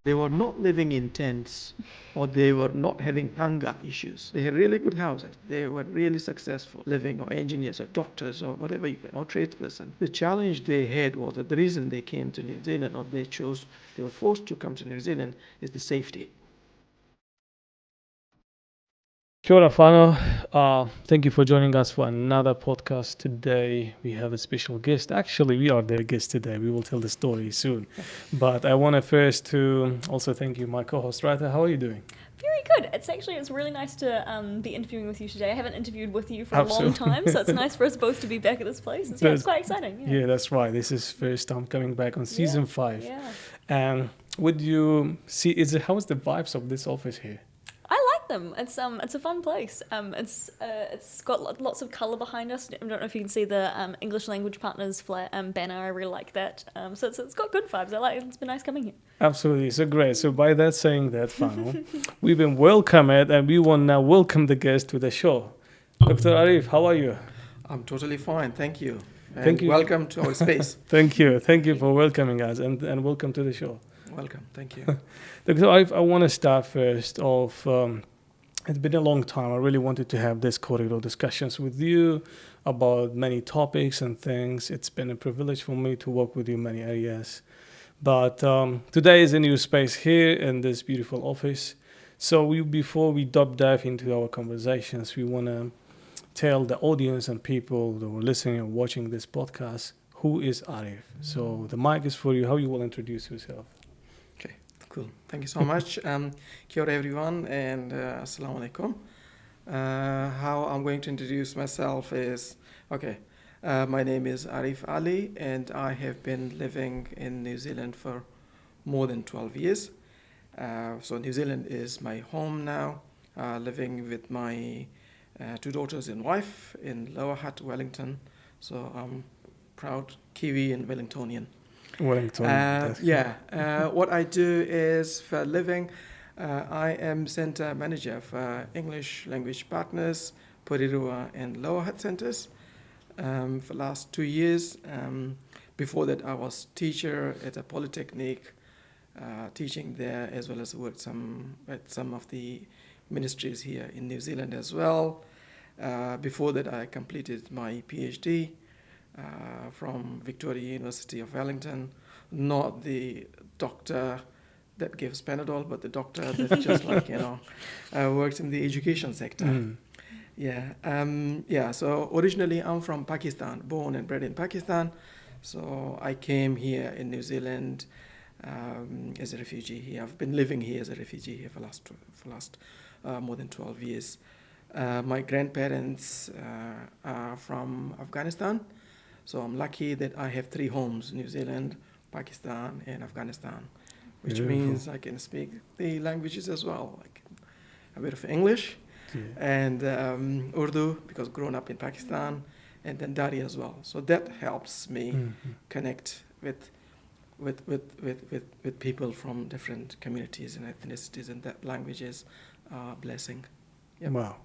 They were not living in tents or they were not having hunger issues. They had really good houses. They were really successful living, or engineers or doctors or whatever you can, or tradesperson. The challenge they had was that the reason they came to New Zealand, or they were forced to come to New Zealand, is the safety. Kia ora whānau. Thank you for joining us for another podcast today. We have a special guest. Actually, we are the guest today. We will tell the story soon. But I want to first to also thank you, my co-host, Rita. How are you doing? Very good. It's really nice to be interviewing with you today. I haven't interviewed with you for a long Absolutely. time, so it's nice for us both to be back at this place. It's quite exciting. Yeah, that's right. This is first time coming back on season 5. Yeah. And would you see? How is the vibes of this office here? I like them. It's a fun place. It's got lots of colour behind us. I don't know if you can see the English language partners banner. I really like that. So it's got good vibes. I like it. It's been nice coming here. Absolutely. So great. So by that saying that, Fano, we've been welcomed and we want now welcome the guest to the show. Dr. Arif, how are you? I'm totally fine. Thank you. And Thank you. welcome to our space. Thank you. Thank you for welcoming us and welcome to the show. Welcome. Thank you. Dr. Arif, I want to start first off. It's been a long time. I really wanted to have this corridor discussions with you about many topics and things. It's been a privilege for me to work with you in many areas. But today is a new space here in this beautiful office. So before we dive into our conversations, we want to tell the audience and people that were listening and watching this podcast, who is Arif? So the mic is for you. How you will introduce yourself? Okay, cool. Thank you so much. Kia ora everyone and assalamu alaikum. How I'm going to introduce myself is, my name is Arif Ali and I have been living in New Zealand for more than 12 years. So New Zealand is my home now, living with my 2 daughters and wife in Lower Hutt, Wellington. So I'm proud Kiwi and Wellingtonian. Wellington. What I do is for a living, I am center manager for English language partners, Porirua and Lower Hutt centers for the last 2 years. Before that, I was teacher at a polytechnic, teaching there, as well as worked at some of the ministries here in New Zealand as well. Before that, I completed my PhD from Victoria University of Wellington, not the doctor that gives Panadol, but the doctor that just works in the education sector. So originally I'm from Pakistan, born and bred in Pakistan. So I came here in New Zealand as a refugee here. I've been living here as a refugee here for last more than 12 years. My grandparents are from Afghanistan. So I'm lucky that I have 3 homes, New Zealand, Pakistan, and Afghanistan, which means I can speak the languages as well, like a bit of English and Urdu, because grown up in Pakistan, and then Dari as well. So that helps me connect with people from different communities and ethnicities, and that language is a blessing. Yep. Wow.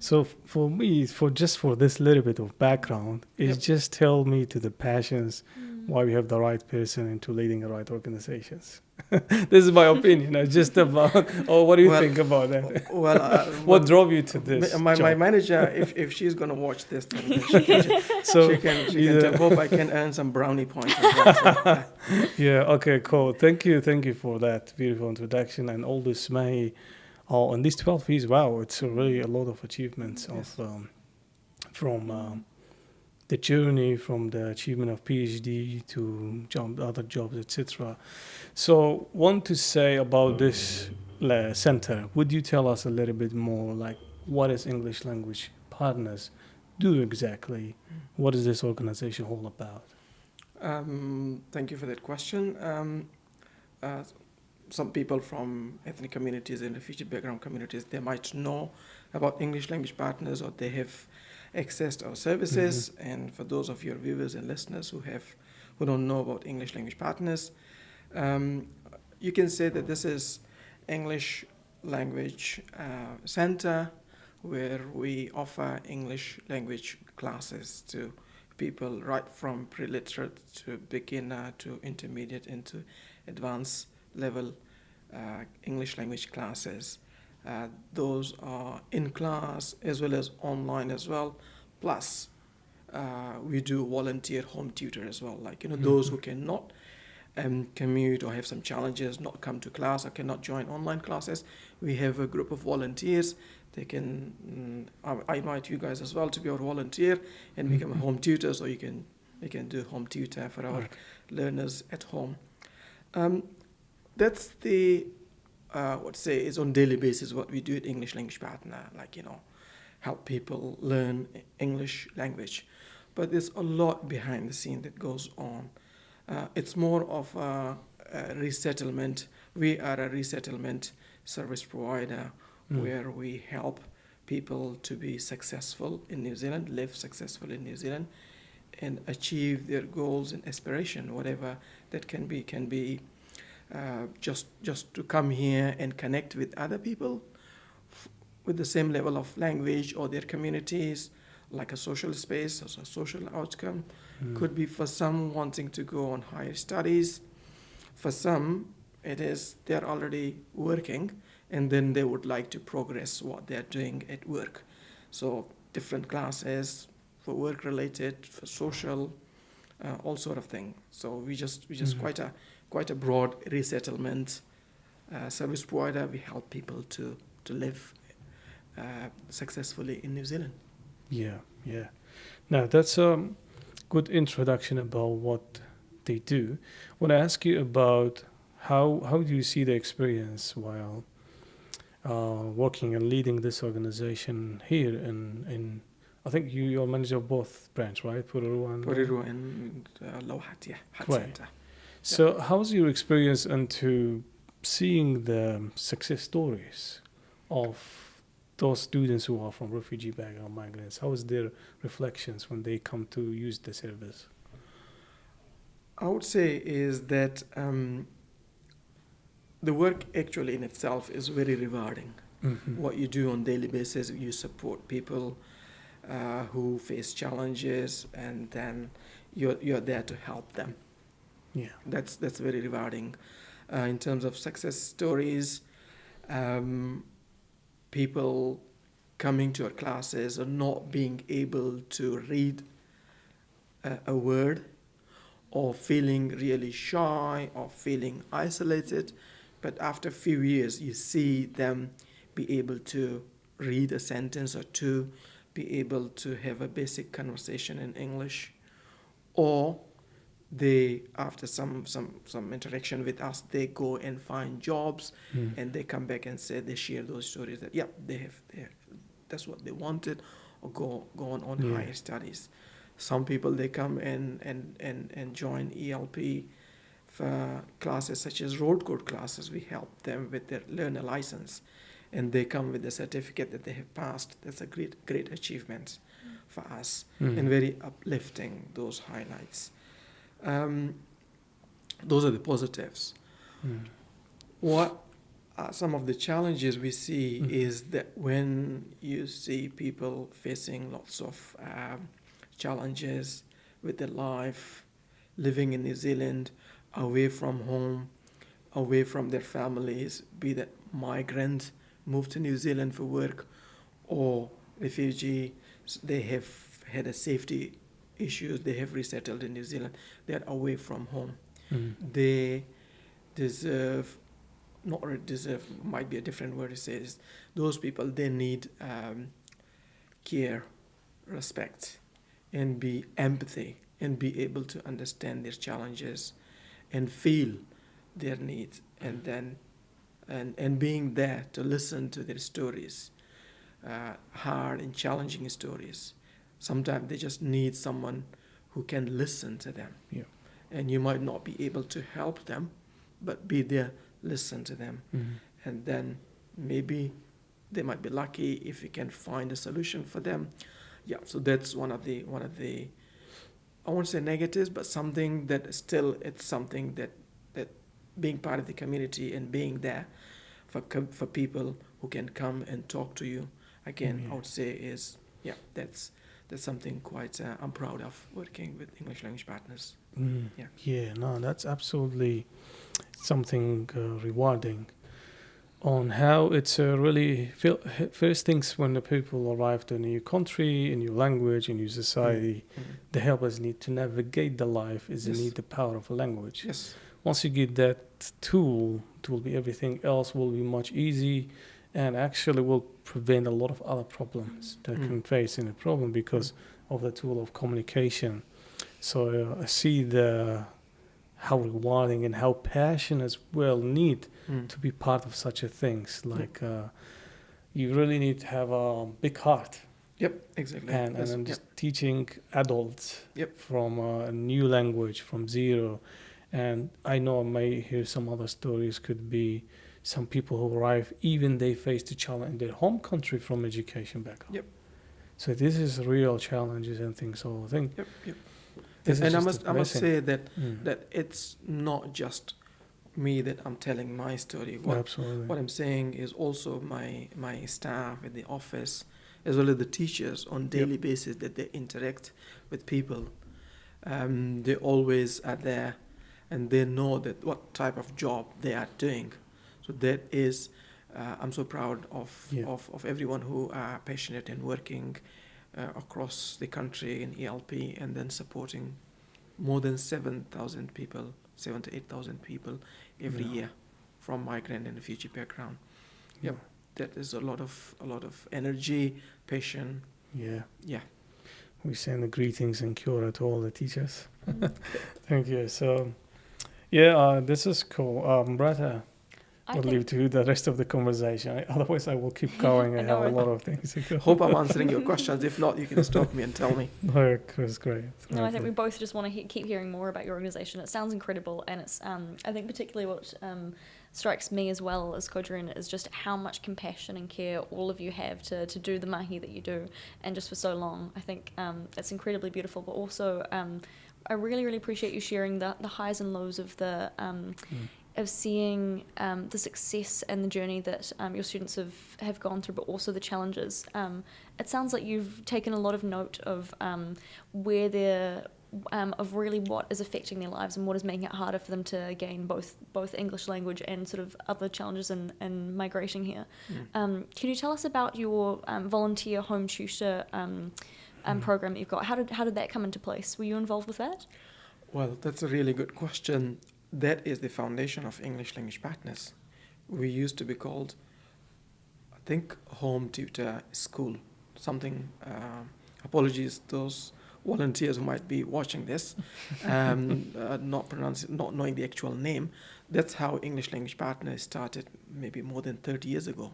So for me, for this little bit of background, is just tell me to the passions why we have the right person into leading the right organizations. This is my opinion. It's just about. What do you think about that? What drove you to this? My manager, if she's gonna watch this, then she can hope I can earn some brownie points. Yeah. Okay. Cool. Thank you for that beautiful introduction and all this May. Oh, and these 12 years, wow, it's really a lot of achievements from the journey, from the achievement of PhD to other jobs, etc. So, want to say about this center? Would you tell us a little bit more, like what is English Language Partners do exactly? What is this organization all about? Thank you for that question. Some people from ethnic communities and refugee background communities, they might know about English Language Partners, or they have accessed our services. And for those of your viewers and listeners who don't know about English Language Partners, you can say that this is English language center where we offer English language classes to people right from pre-literate to beginner to intermediate into advanced level English language classes. Those are in class as well as online as well. Plus, we do volunteer home tutor as well. Like, those who cannot commute or have some challenges, not come to class or cannot join online classes, we have a group of volunteers. They can, I invite you guys as well to be our volunteer and become a home tutor, so you can do home tutor for our learners at home. That's the is on daily basis what we do at English Language Partner, like, help people learn English language. But there's a lot behind the scene that goes on. It's more of a resettlement. We are a resettlement service provider where we help people to be successful in New Zealand, live successful in New Zealand, and achieve their goals and aspiration, whatever that can be. Just to come here and connect with other people with the same level of language or their communities, like a social space or a social outcome. Could be for some wanting to go on higher studies. For some, it is they're already working and then they would like to progress what they're doing at work. So different classes for work related, for social, all sort of thing. So we just quite a broad resettlement service provider. We help people to live successfully in New Zealand. Yeah. Now, that's a good introduction about what they do. I want to ask you about how do you see the experience while working and leading this organization here in I think you're manager of both branch, right? Porirua and Hutt, Hutt right. Center. So how's your experience into seeing the success stories of those students who are from refugee background migrants? How is their reflections when they come to use the service? I would say is that the work actually in itself is very rewarding. What you do on daily basis, you support people who face challenges, and then you're there to help them. Yeah, that's very rewarding. In terms of success stories, people coming to our classes or not being able to read a word, or feeling really shy or feeling isolated, but after a few years you see them be able to read a sentence or two, be able to have a basic conversation in English, or they, after some interaction with us, they go and find jobs, and they come back and say, they share those stories that that's what they wanted, or go on higher studies. Some people, they come and join ELP for classes such as road code classes. We help them with their learner license, and they come with the certificate that they have passed. That's a great achievement for us, and very uplifting, those highlights. Those are the positives. What are some of the challenges we see is that when you see people facing lots of challenges with their life, living in New Zealand, away from home, away from their families, be that migrant, move to New Zealand for work, or refugee, they have had a safety issues, they have resettled in New Zealand, they're away from home. They deserve, not really deserve, might be a different word to say this, those people, they need care, respect, and be empathy, and be able to understand their challenges and feel their needs, and then and being there to listen to their stories, hard and challenging stories. Sometimes they just need someone who can listen to them. Yeah. And you might not be able to help them, but be there, listen to them. And then maybe they might be lucky if you can find a solution for them. Yeah, so that's one of the I won't say negatives, but something that still, it's something that being part of the community and being there for people who can come and talk to you again, I would say is, that's something quite I'm proud of, working with English language partners. No, that's absolutely something rewarding. on how it's really first things when the people arrive to a new country, a new language, a new society, the helpers need to navigate the life is they Yes. need the power of a language. Yes. Once you get that tool, it will be everything else will be much easy and actually will prevent a lot of other problems that can face in a problem because of the tool of communication. So I see how rewarding and how passion as well need to be part of such a things. Like you really need to have a big heart. Yep, exactly. And Yes, then just teaching adults from a new language from zero. And I know I may hear some other stories could be some people who arrive, even they face the challenge in their home country from education back home. Yep. So this is real challenges and things. So I think Yep. this And is I must say that Mm. that it's not just me that I'm telling my story. Absolutely. What I'm saying is also my staff at the office, as well as the teachers on daily basis that they interact with people. They always are there, and they know that what type of job they are doing. So that is, I'm so proud of everyone who are passionate and working across the country in ELP, and then supporting more than 7,000 people, 7 to 8,000 people every year from migrant and refugee background. Yep, that is a lot of energy, passion. Yeah. We send the greetings and kia ora to all the teachers. Thank you. So, this is cool. Bretta, I'll leave to the rest of the conversation. Otherwise, I will keep going. I have a lot of things to go. Hope I'm answering your questions. If not, you can stop me and tell me. No, it was great. No, I think we both just want to keep hearing more about your organisation. It sounds incredible, and it's I think particularly what strikes me as well as Kodrina is just how much compassion and care all of you have to do the mahi that you do, and just for so long. I think it's incredibly beautiful, but also I really, really appreciate you sharing the highs and lows of the of seeing the success and the journey that your students have gone through, but also the challenges. It sounds like you've taken a lot of note of where they're of really what is affecting their lives and what is making it harder for them to gain both English language and sort of other challenges in migrating here. Can you tell us about your volunteer home tutor program that you've got? How did that come into place? Were you involved with that? Well, that's a really good question. That is the foundation of English Language Partners. We used to be called, I think, Home Tutor School. Something, apologies those volunteers who might be watching this, not knowing the actual name. That's how English Language Partners started maybe more than 30 years ago.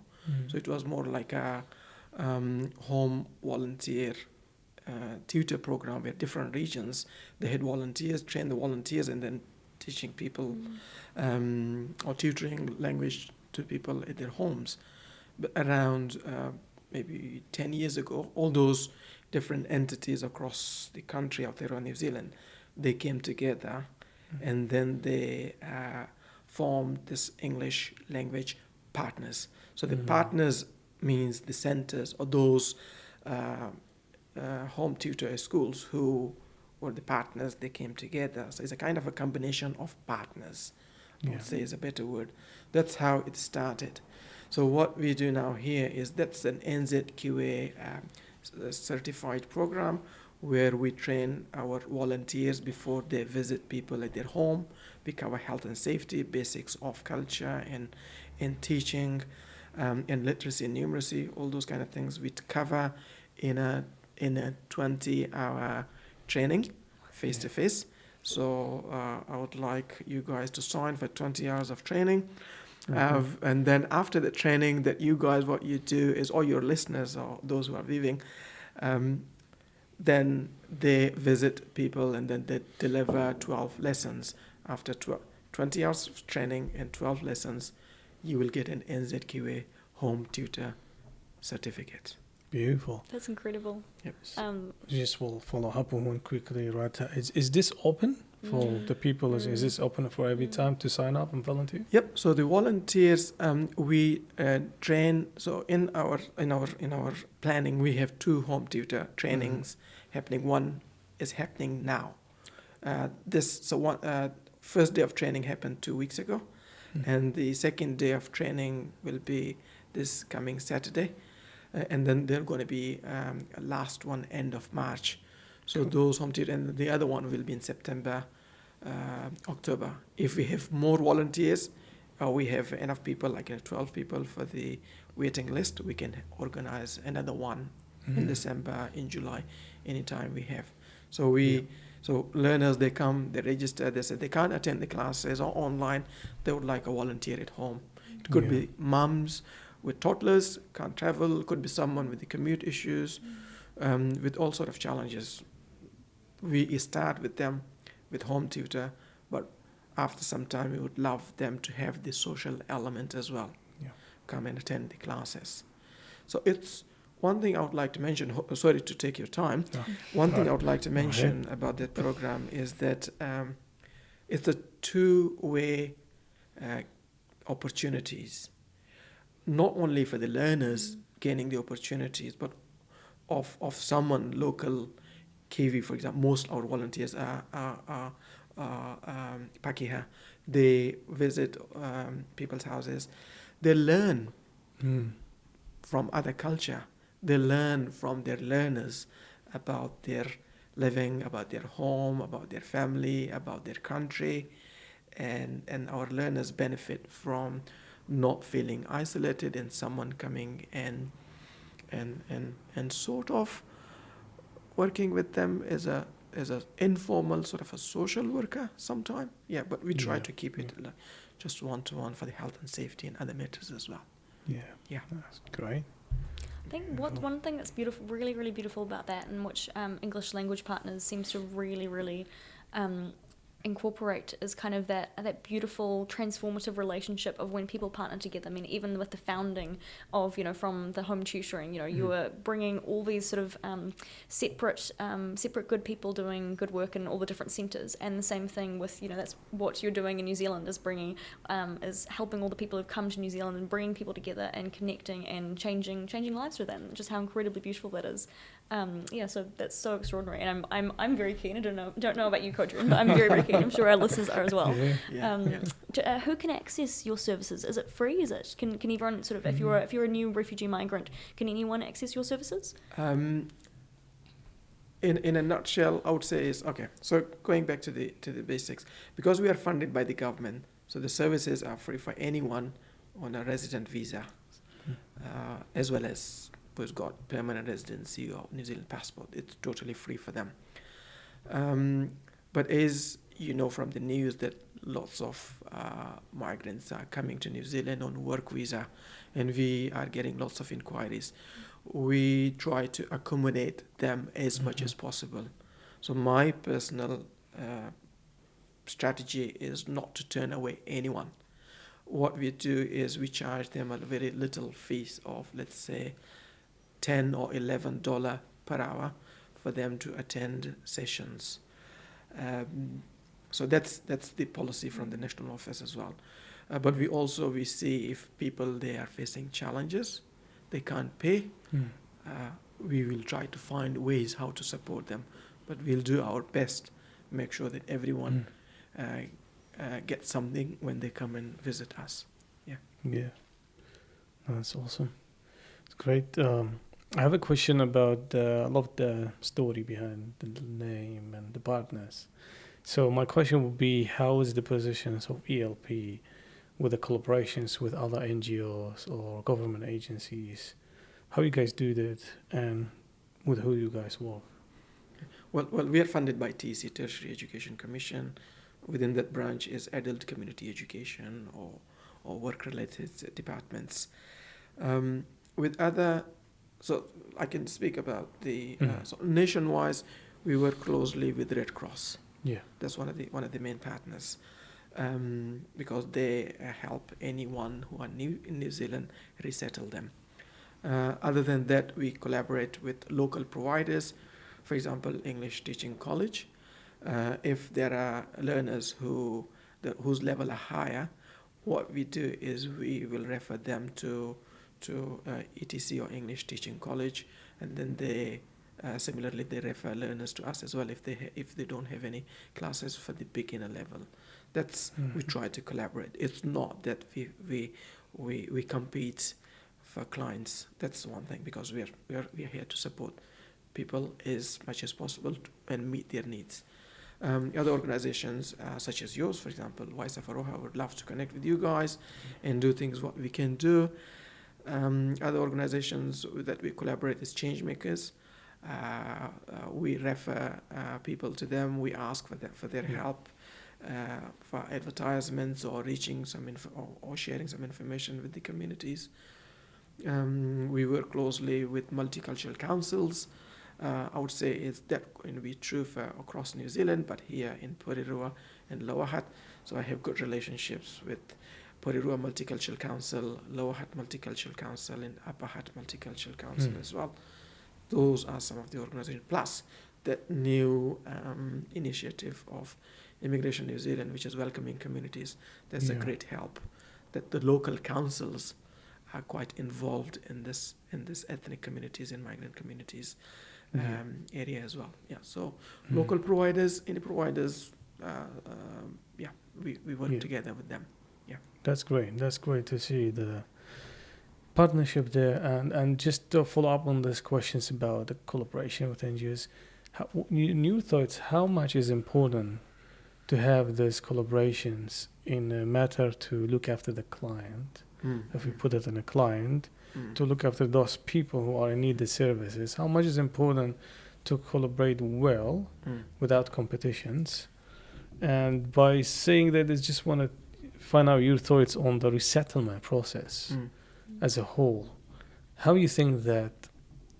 So it was more like a home volunteer tutor program where different regions, they had volunteers, train the volunteers, and then teaching people or tutoring language to people at their homes. But around maybe 10 years ago, all those different entities across the country out there on New Zealand, they came together and then they formed this English language partners. So the partners means the centers or those home tutor schools who were the partners, they came together. So it's a kind of a combination of partners, I would say is a better word. That's how it started. So what we do now here is that's an NZQA certified program where we train our volunteers before they visit people at their home. We cover health and safety, basics of culture and teaching, and literacy and numeracy, all those kind of things we cover in a 20-hour training, face-to-face. So I would like you guys to sign for 20 hours of training. And then after the training that you guys, what you do is, all your listeners or those who are viewing, then they visit people and then they deliver 12 lessons. After 20 hours of training and 12 lessons, you will get an NZQA home tutor certificate. Beautiful. That's incredible. Yep. Just will follow up on one quickly, right? Is this open for the people? Is this open for every time to sign up and volunteer? Yep. So the volunteers, we train. So in our planning, we have 2 home tutor trainings happening. One is happening now. First day of training happened 2 weeks ago, And the second day of training will be this coming Saturday. And then they're going to be a last one end of March. So those home tutor, and the other one will be in September, October. If we have more volunteers, we have enough people, like 12 people for the waiting list, we can organize another one in December, in July, anytime we have. So so learners, they come, they register, they say they can't attend the classes or online, they would like a volunteer at home. It could be mums with toddlers, can't travel, could be someone with the commute issues, with all sort of challenges. We start with them with home tutor, but after some time we would love them to have the social element as well. Come and attend the classes. So it's one thing I would like to mention, sorry to take your time, one thing I would like to mention about that program is that it's a two-way opportunities, not only for the learners gaining the opportunities, but of someone local, Kiwi, for example. Most our volunteers are Pakeha. They visit people's houses. They learn from other culture. They learn from their learners about their living, about their home, about their family, about their country. And our learners benefit from not feeling isolated and someone coming and sort of working with them as a informal sort of a social worker sometime. But we try to keep it just one-to-one for the health and safety and other matters as well. That's great. I think one thing that's beautiful, really, really beautiful about that, and which English language partners seems to really, really incorporate, is kind of that beautiful transformative relationship of when people partner together. I mean, even with the founding of, from the home tutoring, you were bringing all these sort of separate good people doing good work in all the different centres, and the same thing with, that's what you're doing in New Zealand, is bringing, is helping all the people who've come to New Zealand and bringing people together and connecting and changing lives for them. Just how incredibly beautiful that is. So that's so extraordinary, and I'm very keen. I don't know about you, Kodran, but I'm very, very keen. I'm sure our listeners are as well. Who can access your services? Is it free? Can everyone sort of, if you're a new refugee migrant, can anyone access your services? In a nutshell, I would say is okay. So going back to the basics, because we are funded by the government, so the services are free for anyone on a resident visa, as well as who's got permanent residency or New Zealand passport. It's totally free for them. But as you know from the news that lots of migrants are coming to New Zealand on work visa, and we are getting lots of inquiries. We try to accommodate them as much as possible. So my personal strategy is not to turn away anyone. What we do is we charge them a very little fees of, let's say, $10 or $11 per hour for them to attend sessions. So that's the policy from the national office as well. But we see if people, they are facing challenges, they can't pay. We will try to find ways how to support them, but we'll do our best, make sure that everyone gets something when they come and visit us. That's awesome. It's great. I have a question about I love the story behind the name and the partners. So my question would be, how is the positions of ELP with the collaborations with other NGOs or government agencies? How you guys do that, and with who you guys work? Well, we are funded by TEC, Tertiary Education Commission. Within that branch is adult community education or work-related departments. With other, so I can speak about the so nationwide, we work closely with Red Cross. That's one of the main partners, because they help anyone who are new in New Zealand, resettle them. Other than that, we collaborate with local providers, for example, English Teaching College. If there are learners whose level are higher, what we do is we will refer them to ETC or English Teaching College, and then they similarly they refer learners to us as well if they don't have any classes for the beginner level. That's we try to collaborate. It's not that we compete for clients. That's one thing, because we are here to support people as much as possible and meet their needs. Other organizations such as yours, for example, voiceofaroha, would love to connect with you guys and do things what we can do. Other organizations that we collaborate is change makers. We refer people to them. We ask for their help for advertisements or reaching some or sharing some information with the communities. We work closely with multicultural councils. I would say it's that going to be true for across New Zealand, but here in Porirua and Lower Hutt. So I have good relationships with Porirua Multicultural Council, Lower Hutt Multicultural Council, and Upper Hutt Multicultural Council as well. Those are some of the organizations. Plus the new initiative of Immigration New Zealand, which is welcoming communities. That's a great help. That the local councils are quite involved in this ethnic communities and migrant communities area as well. Yeah. So local providers, any providers, we work together with them. Yeah. That's great. That's great to see the partnership there. And just to follow up on these questions about the collaboration with NGOs, in your thoughts, how much is important to have these collaborations in a matter to look after the client? If we put it in a client, to look after those people who are in need of services, how much is important to collaborate well without competitions? And by saying that, I just want to find out your thoughts on the resettlement process as a whole. How you think that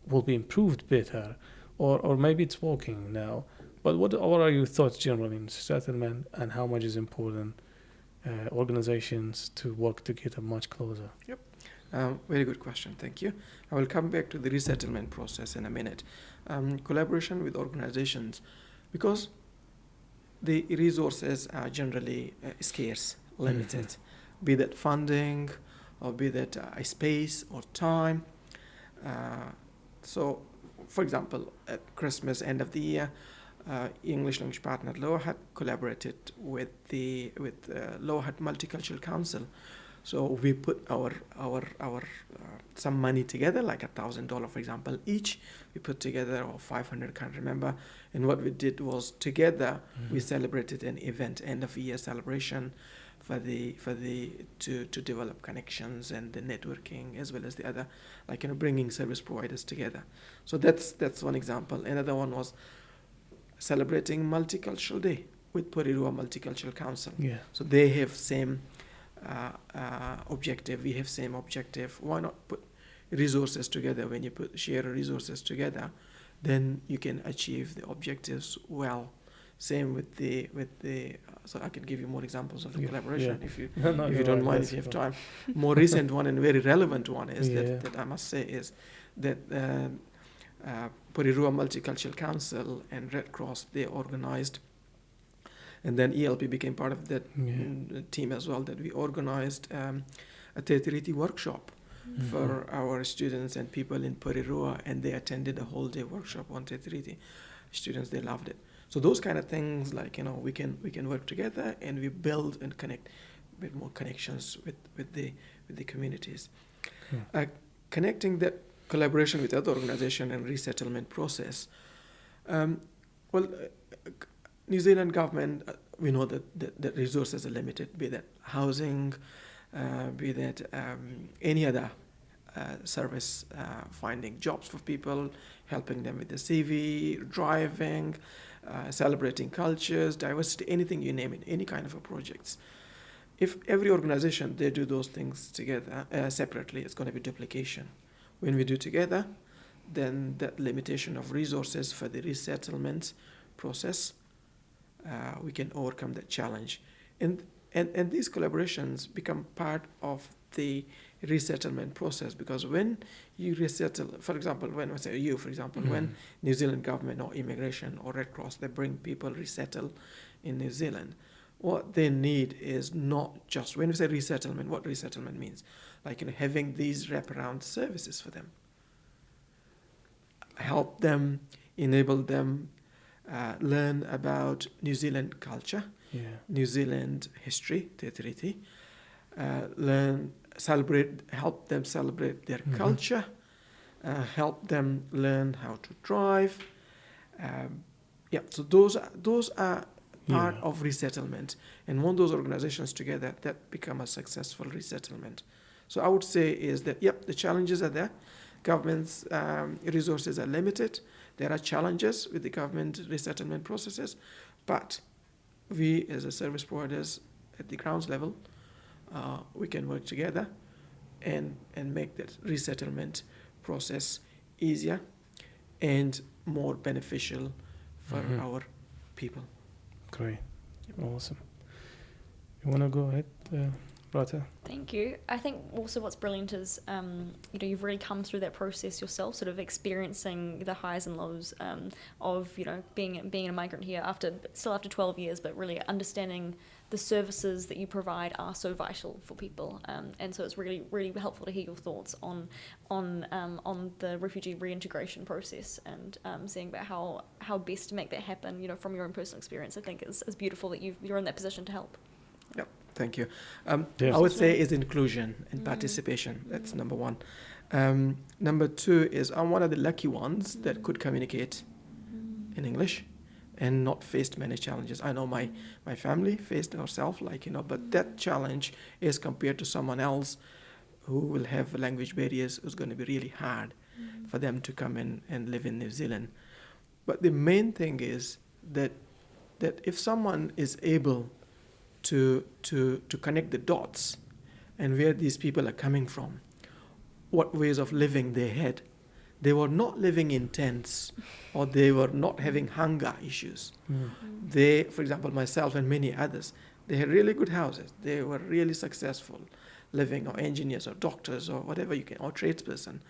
will be improved better, or maybe it's working now, but what are your thoughts generally in settlement, and how much is important organizations to work together much closer? Yep. Very good question. Thank you. I will come back to the resettlement process in a minute. Collaboration with organizations, because the resources are generally scarce, limited, be that funding or be that a space or time. So, for example, at Christmas, end of the year, English language partner Lower Hutt collaborated with Lower Hutt Multicultural Council. So we put our some money together, like $1,000, for example, each. We put together, or 500, can't remember. And what we did was together we celebrated an event, end of year celebration, to develop connections and the networking, as well as the other, bringing service providers together. So that's one example. Another one was celebrating Multicultural Day with Porirua Multicultural Council. Yeah. So they have same objective, we have same objective. Why not put resources together? When you share resources together, then you can achieve the objectives well. Same with the so I can give you more examples of the collaboration if you don't mind, if you have time. More recent one and very relevant one is that I must say is that Porirua Multicultural Council and Red Cross, they organized, and then ELP became part of that team as well, that we organized a Te Tiriti workshop for our students and people in Porirua, and they attended a whole day workshop on Te Tiriti. Students, they loved it. So those kind of things, we can work together and we build and connect with more connections with the communities. Connecting that collaboration with other organizations and resettlement process. New Zealand government, we know that resources are limited, be that housing, be that any other service, finding jobs for people, helping them with the CV, driving, celebrating cultures, diversity, anything you name it, any kind of a projects. If every organization, they do those things together, separately, it's going to be duplication. When we do together, then that limitation of resources for the resettlement process, we can overcome that challenge. And these collaborations become part of the resettlement process, because when you resettle, for example, when New Zealand government or immigration or Red Cross, they bring people resettle in New Zealand, what they need is not just, when we say resettlement, what resettlement means, having these wraparound services for them, help them, enable them, learn about New Zealand culture, New Zealand history, te tiriti, help them celebrate their culture, help them learn how to drive. So those are part of resettlement, and when those organizations together, that become a successful resettlement. So I would say is that the challenges are there. Government's resources are limited. There are challenges with the government resettlement processes, but we as a service providers at the ground level, we can work together and make that resettlement process easier and more beneficial for our people. Great. Awesome. You want to go ahead, Rata? Thank you. I think also what's brilliant is, you've really come through that process yourself, sort of experiencing the highs and lows of, being a migrant here after 12 years, but really understanding the services that you provide are so vital for people. And so it's really, really helpful to hear your thoughts on the refugee reintegration process and seeing about how best to make that happen, from your own personal experience. I think is beautiful that you're in that position to help. Yep. Thank you. Yes. I would say is inclusion and participation. That's number one. Number two is I'm one of the lucky ones that could communicate in English and not faced many challenges. I know my family faced herself, but that challenge is compared to someone else who will have language barriers, who's going to be really hard for them to come in and live in New Zealand. But the main thing is that if someone is able to connect the dots and where these people are coming from, what ways of living they had. They were not living in tents or they were not having hunger issues. They, for example, myself and many others, they had really good houses. They were really successful living, or engineers or doctors or whatever or tradesperson.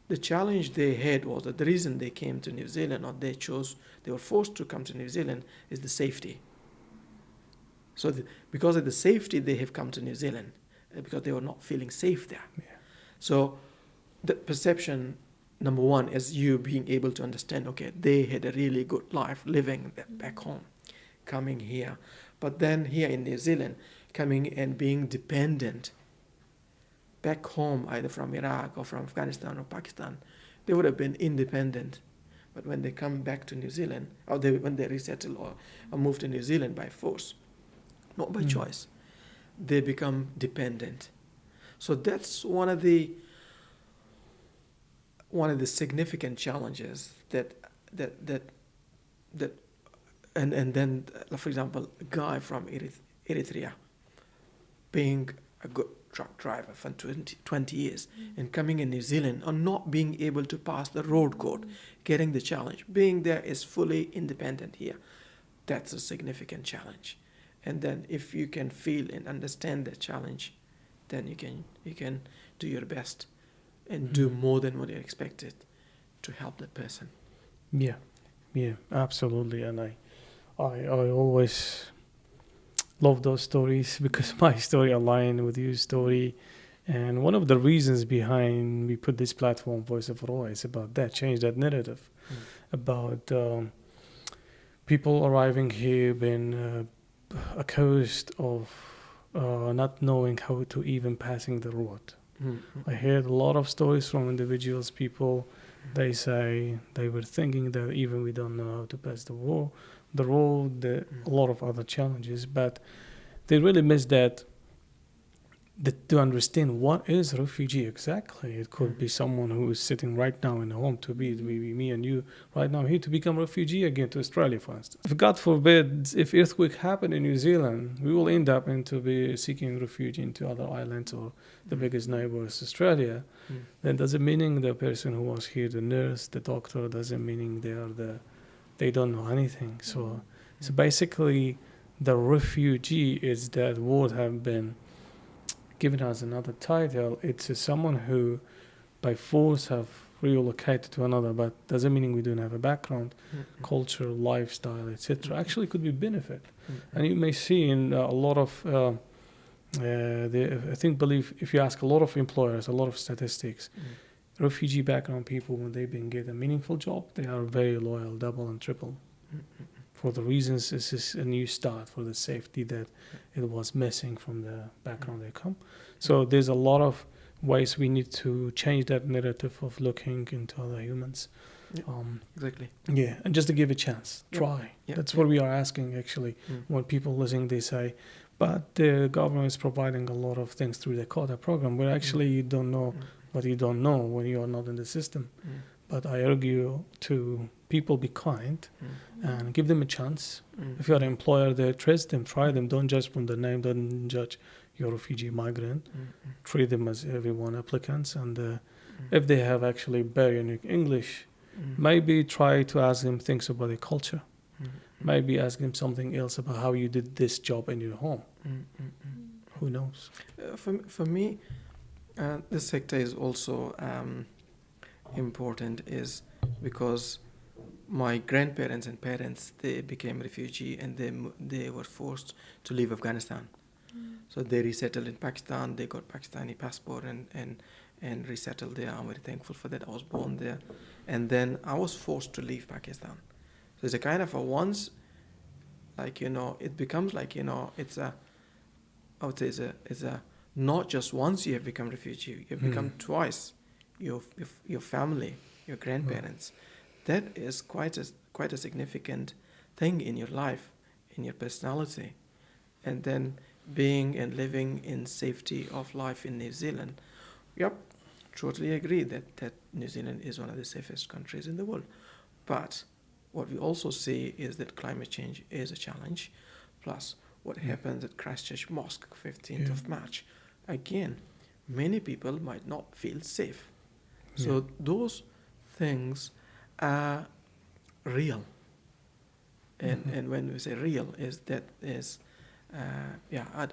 The challenge they had was that the reason they came to New Zealand or they were forced to come to New Zealand is the safety. So because of the safety, they have come to New Zealand because they were not feeling safe there. Yeah. So the perception, number one, is you being able to understand, okay, they had a really good life living back home, coming here. But then here in New Zealand, coming and being dependent back home, either from Iraq or from Afghanistan or Pakistan, they would have been independent. But when they come back to New Zealand, or when they resettle or move to New Zealand by force, not by choice, they become dependent. So that's one of the significant challenges that and then, for example, a guy from Eritrea being a good truck driver for 20 years and coming in New Zealand and not being able to pass the road code, getting the challenge, being there is fully independent here. That's a significant challenge. And then if you can feel and understand that challenge, then you can do your best and do more than what you're expected to help that person. Yeah, absolutely. And I always love those stories because my story aligned with your story. And one of the reasons behind we put this platform, voiceofaroha, is about that, change that narrative about people arriving here being accused of not knowing how to even passing the road. I heard a lot of stories from individuals, people, they say they were thinking that even we don't know how to pass the road, a lot of other challenges, but they really miss that to understand what is a refugee exactly. It could be someone who is sitting right now in a home to be me and you right now here to become a refugee again to Australia, for instance. If God forbid, if earthquake happen in New Zealand, we will end up into be seeking refuge into other islands or the biggest neighbor is Australia. Then doesn't meaning the person who was here, the nurse, the doctor, doesn't meaning they don't know anything. So basically the refugee is that word have been given us another title. It's someone who by force have relocated to another, but doesn't mean we don't have a background, culture, lifestyle, etc. Actually could be benefit. And you may see in a lot of believe if you ask a lot of employers, a lot of statistics, refugee background people, when they've been get a meaningful job, they are very loyal, double and triple for the reasons this is a new start for the safety that it was missing from the background they come. So there's a lot of ways we need to change that narrative of looking into other humans. Yeah. Exactly. Yeah, and just to give a chance, Yep. try. Yep. That's what we are asking actually. When people listening, they say, but the government is providing a lot of things through the quota program, where actually you don't know what you don't know when you are not in the system. But I argue to people, be kind and give them a chance. If you're an employer there, trust them, try them. Don't judge from the name, don't judge your refugee migrant. Treat them as everyone applicants. And if they have actually very unique English, maybe try to ask them things about their culture. Maybe ask them something else about how you did this job in your home. Who knows? For me, this sector is also important, is because my grandparents and parents, they became refugee and they were forced to leave Afghanistan. So they resettled in Pakistan. They got Pakistani passport and resettled there. I'm very thankful for that. I was born there, and then I was forced to leave Pakistan. So it's a kind of a once, like, it becomes like, it's a, I would say it's a not just once you have become refugee, you have become twice. Your family, your grandparents. That is quite a significant thing in your life, in your personality, and then being and living in safety of life in New Zealand. Yep, totally agree that New Zealand is one of the safest countries in the world. But what we also see is that climate change is a challenge. Plus, what happens at Christchurch Mosque, 15th of March. Again, many people might not feel safe. So those things are real. And when we say real, I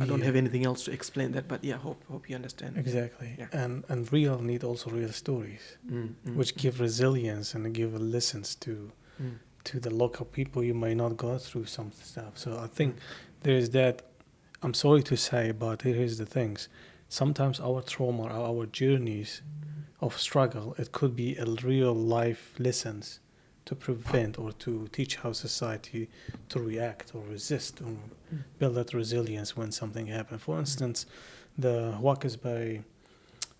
don't have anything else to explain that, but hope you understand. Exactly. Yeah. And real need also real stories, which give resilience and give lessons to the local people. You may not go through some stuff. So I think there is that. I'm sorry to say, but here's the things. Sometimes our trauma, our journeys of struggle, it could be a real life lessons to prevent or to teach how society to react or resist or build that resilience when something happens. For instance, the Huakas Bay,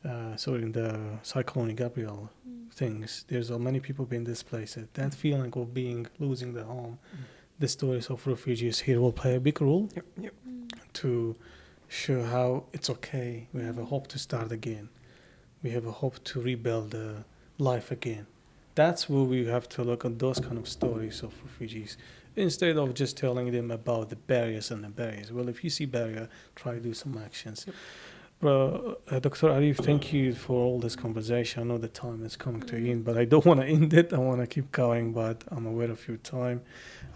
the Cyclone Gabriel things, there's so many people being displaced. That feeling of losing their home, the stories of refugees here will play a big role to show how it's okay. We have a hope to start again. We have a hope to rebuild life again. That's where we have to look at those kind of stories of refugees instead of just telling them about the barriers and the barriers. Well, if you see barrier, try to do some actions. Dr. Arif, thank you for all this conversation. I know the time is coming to an end, but I don't want to end it. I want to keep going, but I'm aware of your time.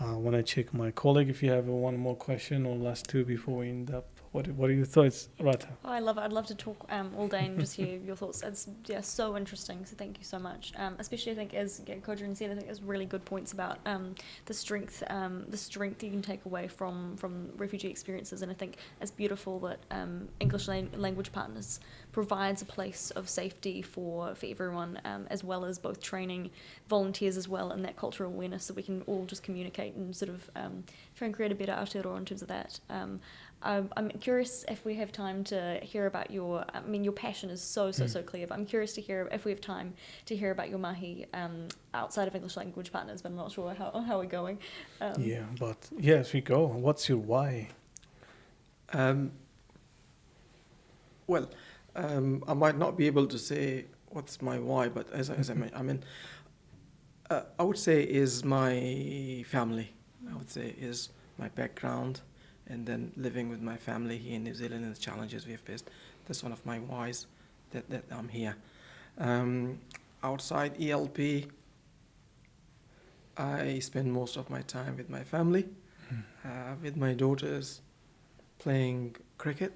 I want to check my colleague if you have one more question or last two before we end up. What are your thoughts, Rata? Oh, I love it. I'd love to talk all day and just hear your thoughts. It's so interesting. So thank you so much. Especially I think as Kodran said, I think there's really good points about the strength you can take away from refugee experiences. And I think it's beautiful that English language partners provides a place of safety for everyone, as well as both training volunteers as well, and that cultural awareness, so we can all just communicate and sort of try and create a better Aotearoa in terms of that. I'm curious if we have time to hear about your passion is so clear, but I'm curious to hear if we have time to hear about your mahi outside of English language partners, but I'm not sure how we're going. Yes, we go. What's your why? I might not be able to say what's my why, but as I mean, I would say is my family. I would say is my background, and then living with my family here in New Zealand and the challenges we have faced. That's one of my whys that I'm here. Outside ELP, I spend most of my time with my family, with my daughters, playing cricket,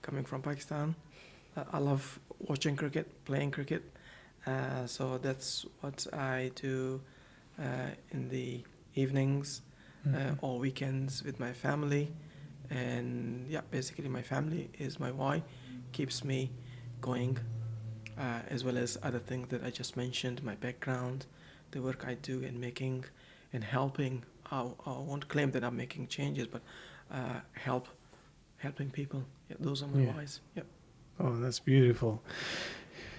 coming from Pakistan. I love watching cricket, playing cricket. So that's what I do in the evenings or weekends with my family. And basically my family is my why, keeps me going, as well as other things that I just mentioned, my background, the work I do in making and helping I won't claim that I'm making changes, but helping people. Yeah, those are my Yeah. whys. Yeah. Oh, that's beautiful.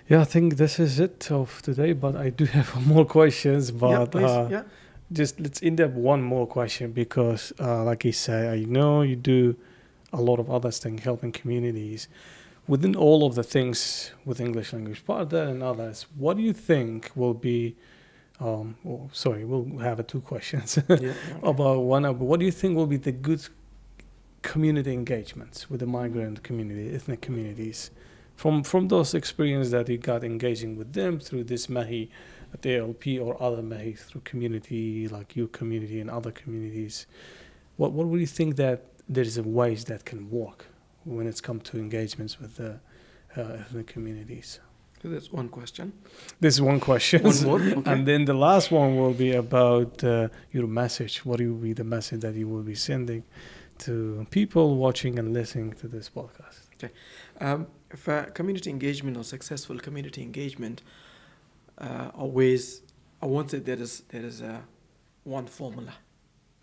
Yeah, I think this is it of today, but I do have more questions. Yeah, But please. Yeah. just let's end up one more question because, like you say, I know you do a lot of other things helping communities. Within all of the things with English language partner and others, what do you think will be? We'll have two questions Yeah. Okay. about one. What do you think will be the good community engagements with the migrant community, ethnic communities, from those experiences that you got engaging with them through this Mahi at the ALP or other Mahi through community like your community and other communities? What would you think that there's a ways that can work when it's come to engagements with the ethnic communities? So that's one question. This is one question. One more. Okay. And then the last one will be about your message. What will be the message that you will be sending to people watching and listening to this podcast? For community engagement or successful community engagement, always I won't say there is one formula.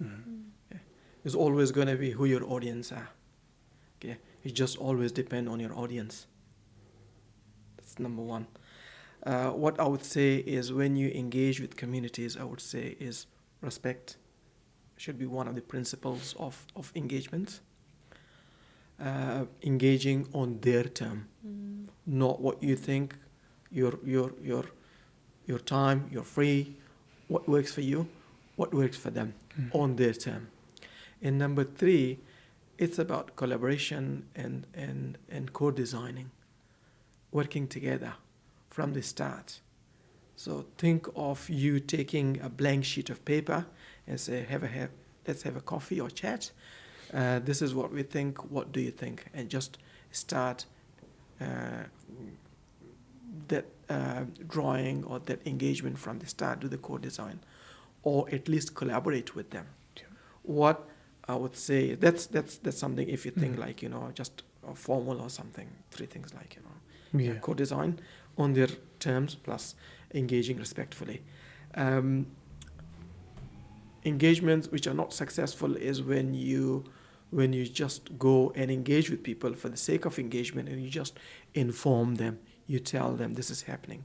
Okay. It's always going to be who your audience are. Okay, it just always depend on your audience. That's number one. What I would say is when you engage with communities, I would say is respect should be one of the principles of engagement. Engaging on their term, not what you think, your time, you're free, what works for you, what works for them, on their term. And number three, it's about collaboration and co-designing, working together from the start. So think of you taking a blank sheet of paper and say, let's have a coffee or chat. This is what we think, what do you think? And just start that drawing or that engagement from the start, do the co-design, or at least collaborate with them. Yeah. What I would say, that's something if you think like, just a formal or something, three things like, co-design on their terms plus engaging respectfully. Engagements which are not successful is when you just go and engage with people for the sake of engagement and you just inform them, you tell them this is happening.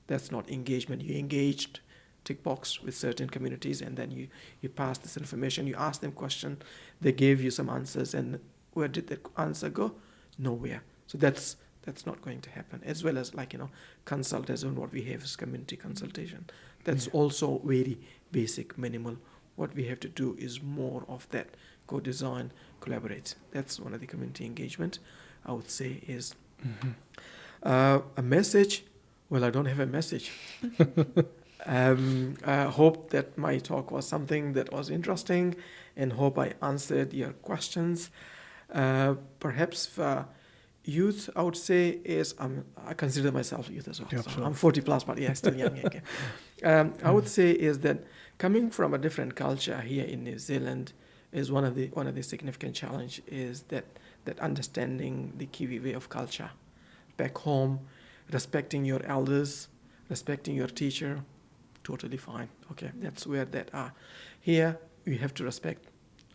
That's not engagement. You engaged, tick box with certain communities, and then you pass this information, you ask them questions, they gave you some answers, and where did the answer go? Nowhere. So that's not going to happen. As well as consult, as in what we have is community consultation. That's also very basic, minimal. What we have to do is more of that, co-design, collaborate. That's one of the community engagement, I would say, is a message. Well, I don't have a message. I hope that my talk was something that was interesting and hope I answered your questions. Perhaps for youth, I would say is, I consider myself youth as well. Yeah, so I'm 40 plus, but yeah, still young. Okay. I would say is that coming from a different culture here in New Zealand is one of the significant challenge is that understanding the Kiwi way of culture. Back home, respecting your elders, respecting your teacher, totally fine. Okay, that's where that are. Here, you have to respect.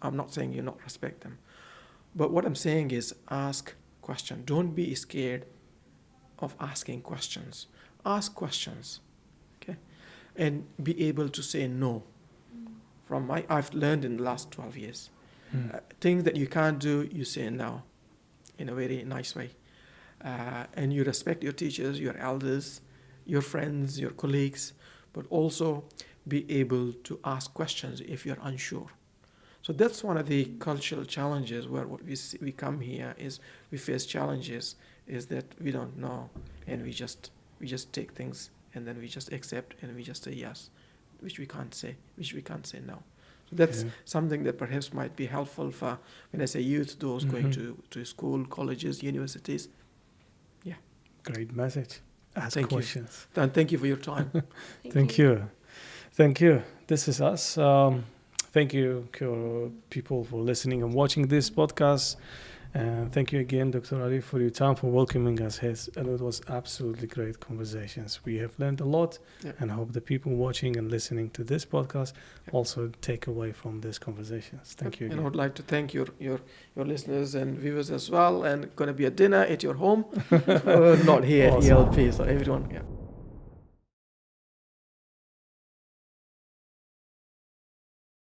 I'm not saying you not respect them. But what I'm saying is ask questions. Don't be scared of asking questions. Ask questions, okay? And be able to say no. I've learned in the last 12 years. Things that you can't do, you say no in a very nice way. And you respect your teachers, your elders, your friends, your colleagues, but also be able to ask questions if you're unsure. So that's one of the cultural challenges where what we come here is we face challenges is that we don't know and we just take things and then we just accept and we just say yes, which we can't say no. So that's something that perhaps might be helpful for when I say youth, those going to school, colleges, universities. Yeah. Great message. Ask Thank questions. You. And thank you for your time. Thank you. This is us. Thank you, people, for listening and watching this podcast. And thank you again, Dr. Arif, for your time, for welcoming us here. And it was absolutely great conversations. We have learned a lot, and I hope the people watching and listening to this podcast also take away from these conversations. Thank you again. And I would like to thank your listeners and viewers as well. And going to be a dinner at your home, not here at ELP. So everyone,